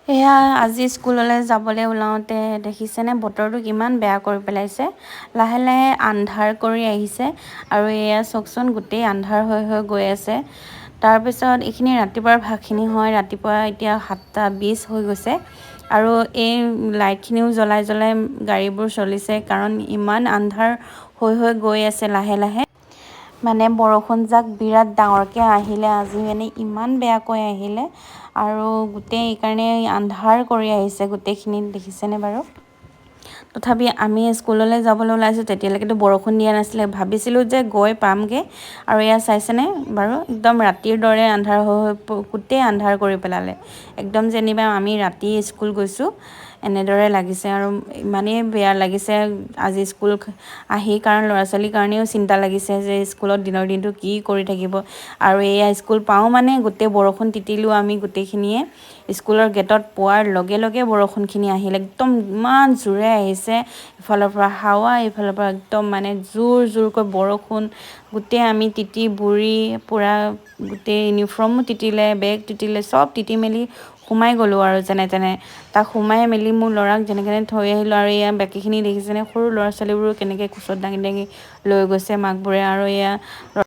এয়া আজি স্কুললৈ যাবলৈ ওলাওঁতে দেখিছেনে বতৰটো কিমান বেয়া কৰি পেলাইছে। লাহে লাহে আন্ধাৰ কৰি আহিছে আৰু এয়া চাওকচোন গোটেই আন্ধাৰ হৈ হৈ গৈ আছে। তাৰপিছত এইখিনি ৰাতিপুৱাৰ ভাগখিনি হয়, ৰাতিপুৱা এতিয়া 7:20 হৈ গৈছে আৰু এই লাইটখিনিও জ্বলাই জ্বলাই গাড়ীবোৰ চলিছে কাৰণ ইমান আন্ধাৰ হৈ হৈ গৈ আছে লাহে লাহে। মানে বৰষুণ যাক বিৰাট ডাঙৰকৈ আহিলে আজি, মানে ইমান বেয়াকৈ আহিলে আৰু গোটেই এইকাৰণে আন্ধাৰ কৰি আহিছে গোটেইখিনি, দেখিছেনে বাৰু। তথাপি আমি স্কুললৈ যাবলৈ ওলাইছোঁ, তেতিয়ালৈকেতো বৰষুণ দিয়া নাছিলে, ভাবিছিলোঁ যে গৈ পামগৈ আৰু এয়া চাইছেনে বাৰু, একদম ৰাতিৰ দৰে আন্ধাৰ হৈ গোটেই আন্ধাৰ কৰি পেলালে। একদম যেনিবা আমি ৰাতি স্কুল গৈছোঁ এনেদৰে লাগিছে আৰু ইমানেই বেয়া লাগিছে আজি স্কুল আহি, কাৰণ ল'ৰা ছোৱালীৰ কাৰণেও চিন্তা লাগিছে যে স্কুলত দিনৰ দিনটো কি কৰি থাকিব। আৰু এয়া স্কুল পাওঁ মানে গোটেই বৰষুণ তিতিলোঁ আমি গোটেইখিনিয়ে। স্কুলৰ গেটত পোৱাৰ লগে লগে বৰষুণখিনি আহিল, একদম ইমান জোৰে আহিছে, ইফালৰ পৰা হাৱা ইফালৰ পৰা একদম মানে জোৰ জোৰকৈ বৰষুণ। গোটেই আমি তিতি বুৰি পূৰা গোটেই ইউনিফৰ্মো তিতিলে, বেগ তিতিলে, চব তিতি মেলি সোমাই গ'লোঁ আৰু যেনে তেনে। তাক সোমাই মেলি মোৰ ল'ৰাক যেনেকৈ থৈ আহিলোঁ আৰু এয়া বাকীখিনি দেখিছেনে, সৰু ল'ৰা ছোৱালীবোৰো কেনেকৈ কোচত দাঙি দাঙি লৈ গৈছে মাকবোৰে। আৰু এয়া